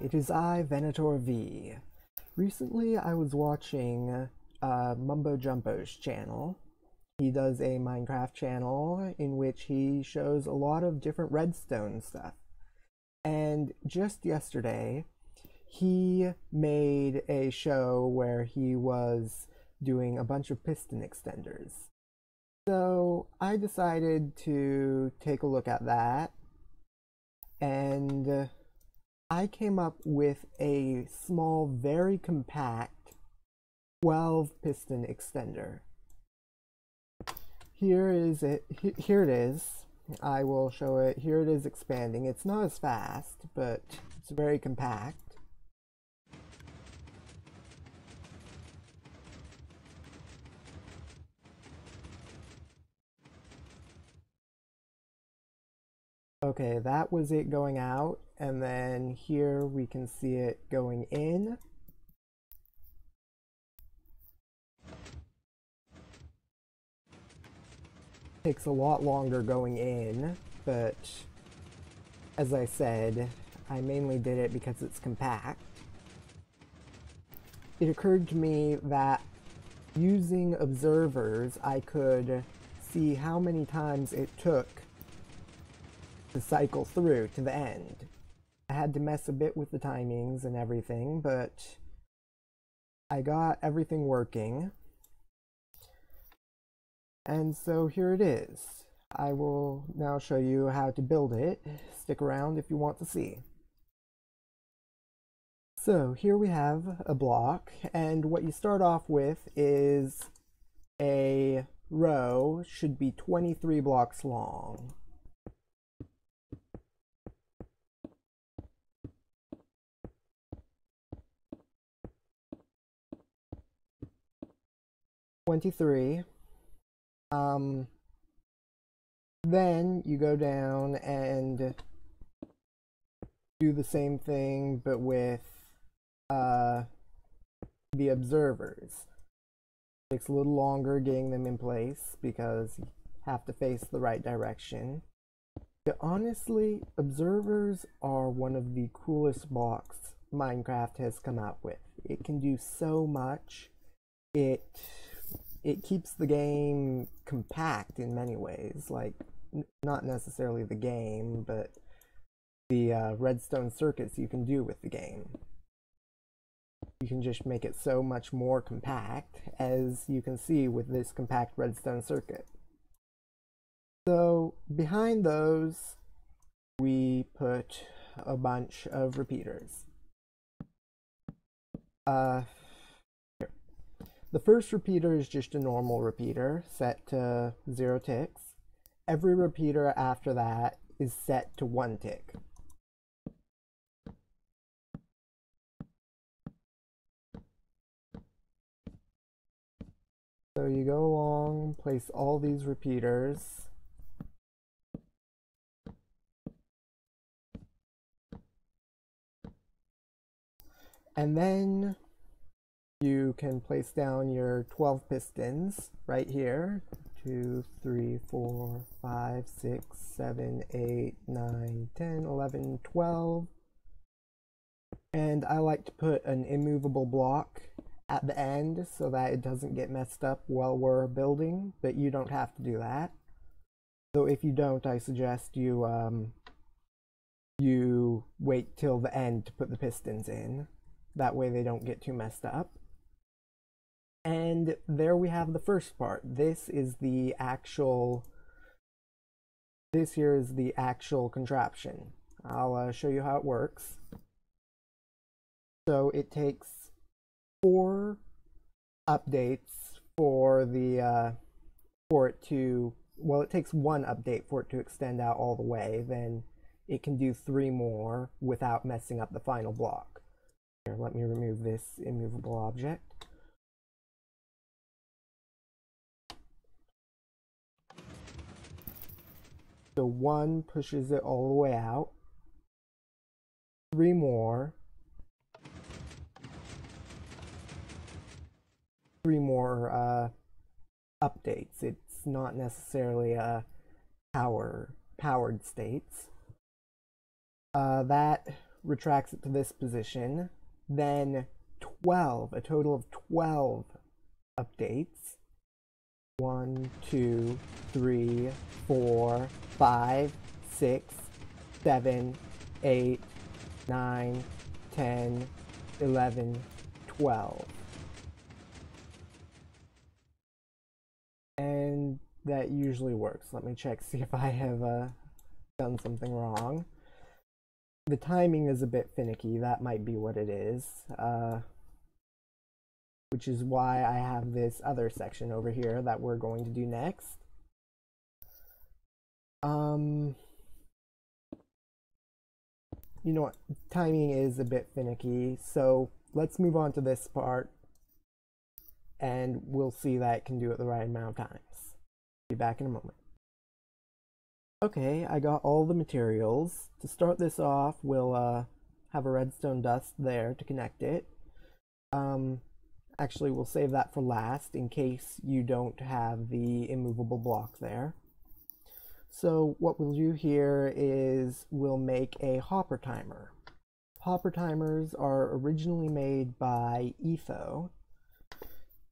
it is I, VenatorV. Recently I was watching Mumbo Jumbo's channel. He does a Minecraft channel in which he shows a lot of different redstone stuff. And just yesterday, he made a show where he was doing a bunch of piston extenders. So I decided to take a look at that, and I came up with a small, very compact 12 piston extender. Here it is. I will show it. Here it is expanding. It's not as fast, but it's very compact. Okay, that was it going out, and then here we can see it going in. Takes a lot longer going in, but as I said, I mainly did it because it's compact. It occurred to me that using observers, I could see how many times it took to cycle through to the end. I had to mess a bit with the timings and everything, but I got everything working. And so here it is. I will now show you how to build it. Stick around if you want to see. So here we have a block, and what you start off with is a row, should be 23 blocks long. Then you go down and do the same thing, but with the observers. It takes a little longer getting them in place because you have to face the right direction. But honestly, observers are one of the coolest blocks Minecraft has come out with. It can do so much. It keeps the game compact in many ways, like not necessarily the game, but the redstone circuits you can do with the game. You can just make it so much more compact, as you can see with this compact redstone circuit. So behind those, we put a bunch of repeaters. The first repeater is just a normal repeater set to 0 ticks. Every repeater after that is set to 1 tick. So you go along, place all these repeaters. And then you can place down your 12 pistons right here. 2, 3, 4, 5, 6, 7, 8, 9, 10, 11, 12. And I like to put an immovable block at the end so that it doesn't get messed up while we're building, but you don't have to do that. So if you don't, I suggest you you wait till the end to put the pistons in. That way they don't get too messed up. And there we have the first part. This here is the actual contraption. I'll show you how it works. So it takes 4 updates for the it takes 1 update for it to extend out all the way. Then it can do 3 more without messing up the final block. Here, let me remove this immovable object. So 1 pushes it all the way out. 3 more. 3 more updates. It's not necessarily powered states. That retracts it to this position, then 12, a total of 12 updates. 1, 2, 3, 4, 5, 6, 7, 8, 9, 10, 11, 12. And that usually works. Let me check, see if I have done something wrong. The timing is a bit finicky, that might be what it is. Which is why I have this other section over here that we're going to do next. You know what, timing is a bit finicky, so let's move on to this part and we'll see that it can do it the right amount of times. Be back in a moment. Okay, I got all the materials. To start this off, we'll have a redstone dust there to connect it. Actually, we'll save that for last in case you don't have the immovable block there. So what we'll do here is we'll make a hopper timer. Hopper timers are originally made by Etho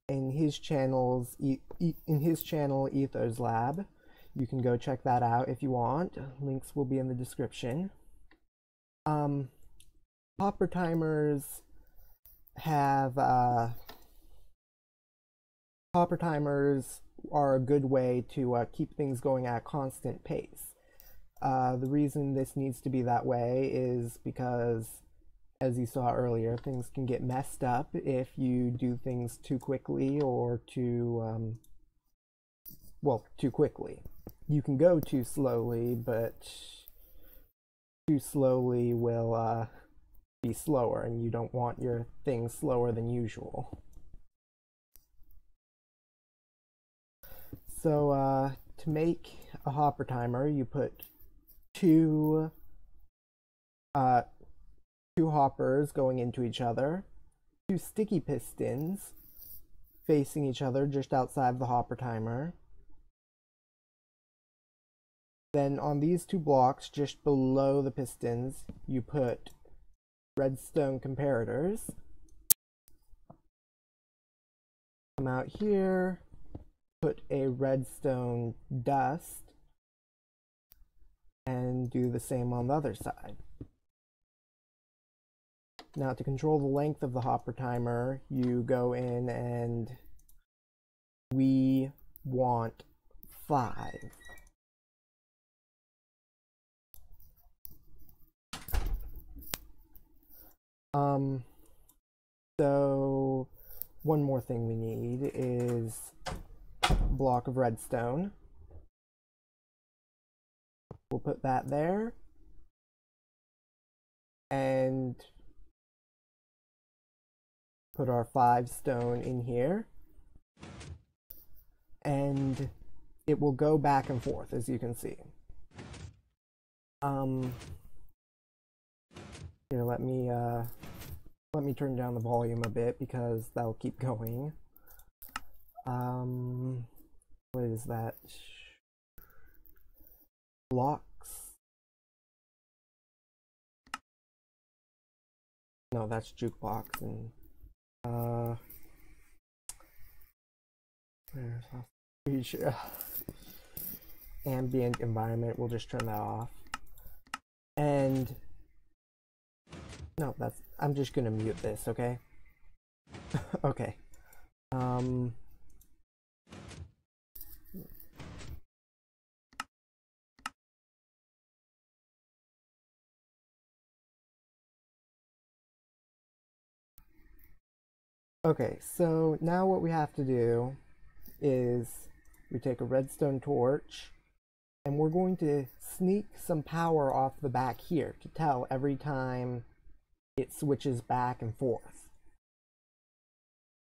in his channel Etho's Lab. You can go check that out if you want. Links will be in the description. Hopper timers are a good way to keep things going at a constant pace. The reason this needs to be that way is because, as you saw earlier, things can get messed up if you do things too quickly or too quickly. You can go too slowly, but too slowly will be slower, and you don't want your things slower than usual. So to make a hopper timer, you put two hoppers going into each other, two sticky pistons facing each other just outside the hopper timer. Then on these two blocks just below the pistons, you put redstone comparators. Come out here, put a redstone dust, and do the same on the other side. Now, to control the length of the hopper timer, you go in and we want 5. So one more thing we need is a block of redstone. We'll put that there. And put our 5 stone in here. And it will go back and forth, as you can see. Here, let me turn down the volume a bit because that'll keep going. What is that? Blocks? No, that's jukebox. And where's ambient environment? We'll just turn that off. And no, I'm just gonna mute this, okay? Okay. Okay, so now what we have to do is we take a redstone torch and we're going to sneak some power off the back here to tell every time it switches back and forth.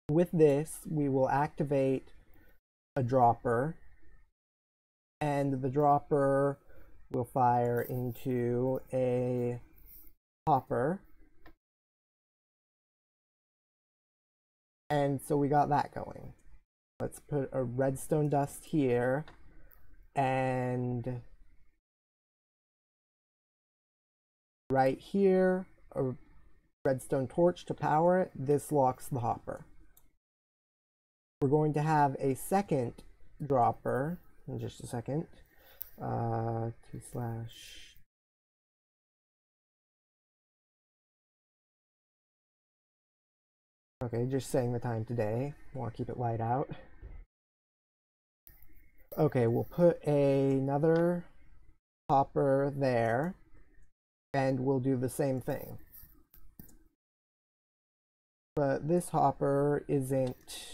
With this, we will activate a dropper, and the dropper will fire into a hopper. And so we got that going. Let's put a redstone dust here, and right here a redstone torch to power it, this locks the hopper. We're going to have a second dropper in just a second. T slash. Okay, just saying the time today. Want to keep it light out. Okay, we'll put another hopper there, and we'll do the same thing. But this hopper isn't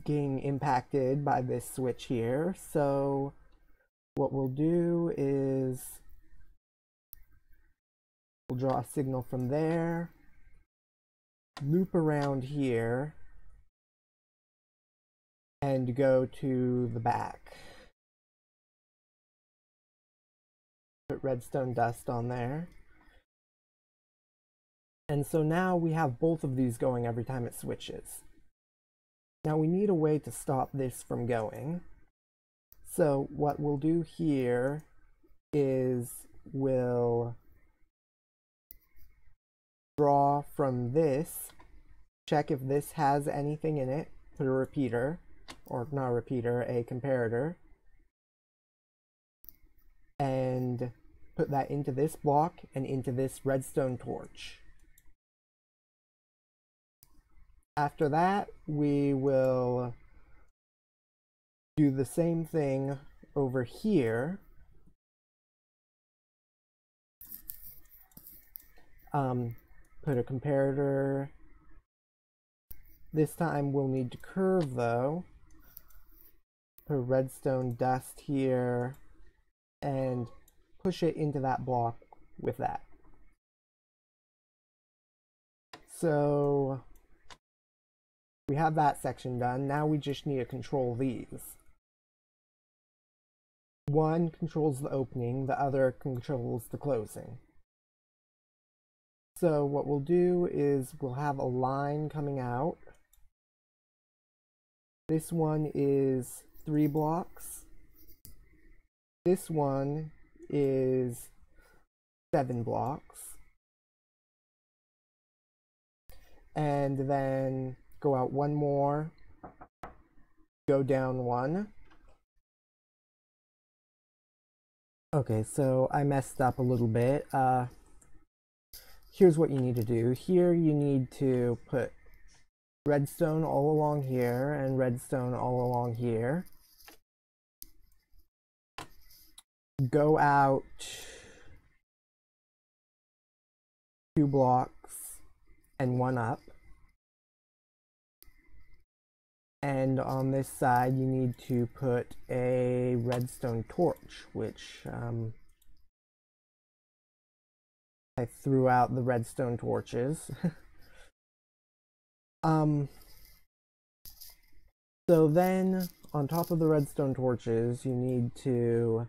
getting impacted by this switch here, so what we'll do is we'll draw a signal from there, loop around here, and go to the back. Put redstone dust on there. And so now we have both of these going every time it switches. Now we need a way to stop this from going. So what we'll do here is we'll draw from this, check if this has anything in it, put a repeater, or not a repeater, a comparator, and put that into this block and into this redstone torch. After that, we will do the same thing over here. Put a comparator. This time we'll need to curve though. Put redstone dust here and push it into that block with that. So we have that section done. Now we just need to control these. One controls the opening, the other controls the closing. So what we'll do is we'll have a line coming out. This one is 3 blocks. This one is 7 blocks. And then go out one more, go down one. Okay, so I messed up a little bit. Here's what you need to do. Here you need to put redstone all along here and redstone all along here. Go out 2 blocks and 1 up. And on this side you need to put a redstone torch, which I threw out the redstone torches. So then on top of the redstone torches you need to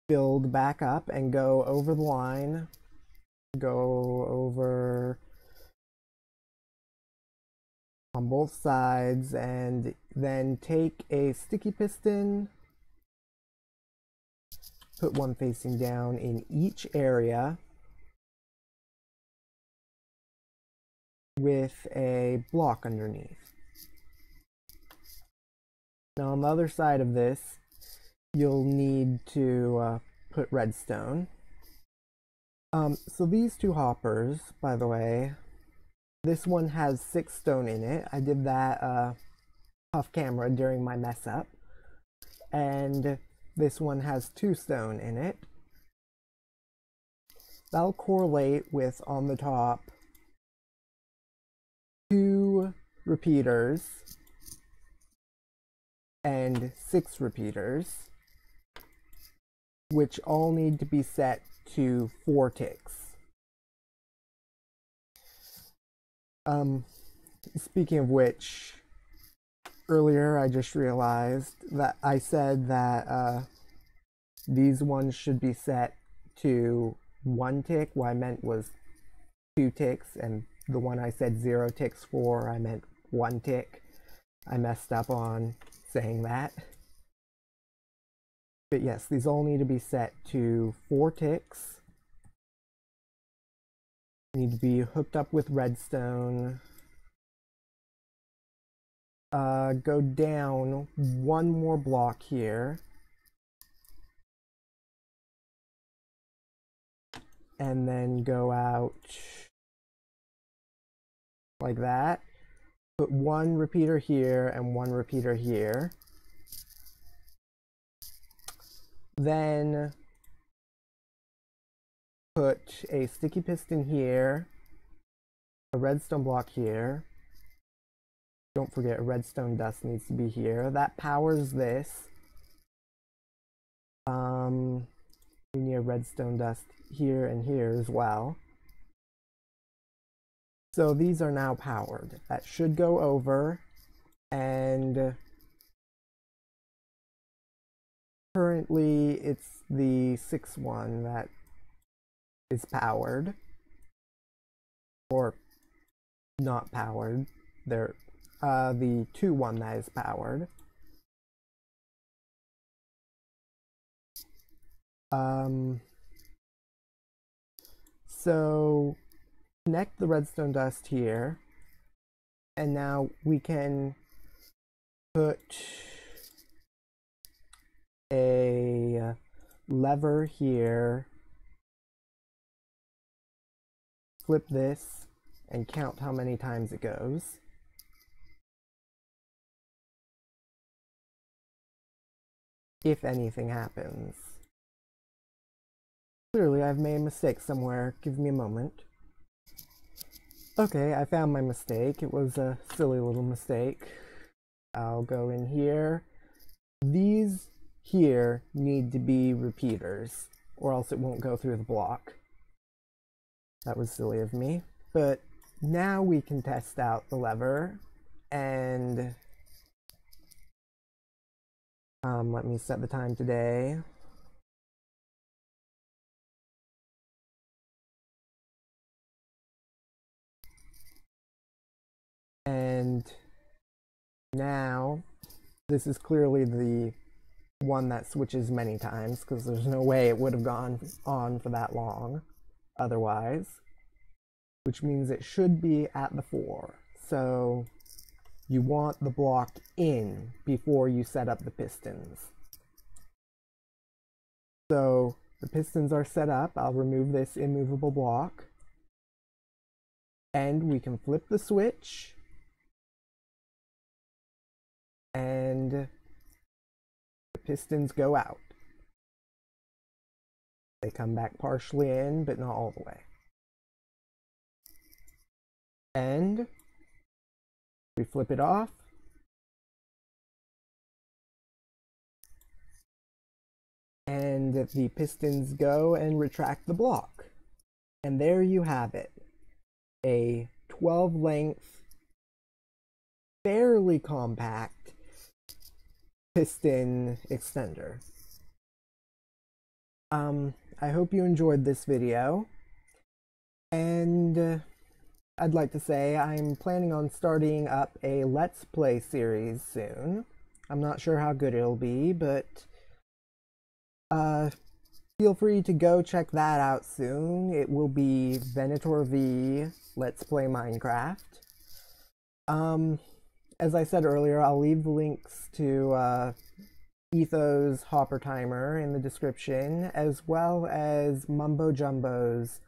build back up and go over the line, go over on both sides, and then take a sticky piston, put one facing down in each area with a block underneath. Now on the other side of this you'll need to put redstone. So these 2 hoppers, by the way, this one has 6 stone in it. I did that off camera during my mess up. And this one has 2 stone in it. That'll correlate with, on the top, 2 repeaters and 6 repeaters, which all need to be set to 4 ticks. Speaking of which, earlier I just realized that I said that these ones should be set to 1 tick. What I meant was 2 ticks, and the one I said 0 ticks for, I meant 1 tick. I messed up on saying that. But yes, these all need to be set to 4 ticks. Need to be hooked up with redstone. Go down 1 more block here. And then go out like that. Put 1 repeater here and 1 repeater here. Then put a sticky piston here, a redstone block here. Don't forget, a redstone dust needs to be here. That powers this. We need a redstone dust here and here as well. So these are now powered. That should go over, and currently it's the 6th one that is powered, or not powered. They're the 2 one that is powered. So connect the redstone dust here, and now we can put a lever here, flip this, and count how many times it goes. If anything happens. Clearly I've made a mistake somewhere. Give me a moment. Okay, I found my mistake. It was a silly little mistake. I'll go in here. These here need to be repeaters, or else it won't go through the block. That was silly of me. But now we can test out the lever, and let me set the time today. And now this is clearly the one that switches many times, because there's no way it would have gone on for that long otherwise, which means it should be at the 4. So you want the block in before you set up the pistons. So the pistons are set up. I'll remove this immovable block, and we can flip the switch, and the pistons go out. They come back partially in, but not all the way. And we flip it off, and the pistons go and retract the block. And there you have it. A 12 length, fairly compact piston extender. I hope you enjoyed this video, and I'd like to say I'm planning on starting up a Let's Play series soon. I'm not sure how good it'll be, but feel free to go check that out soon. It will be VenatorV Let's Play Minecraft. As I said earlier, I'll leave the links to Etho's Hopper Timer in the description, as well as Mumbo Jumbo's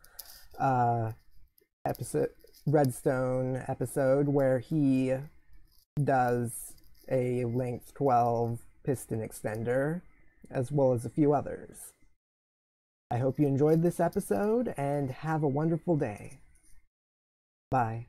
Redstone episode, where he does a length 12 piston extender, as well as a few others. I hope you enjoyed this episode, and have a wonderful day. Bye.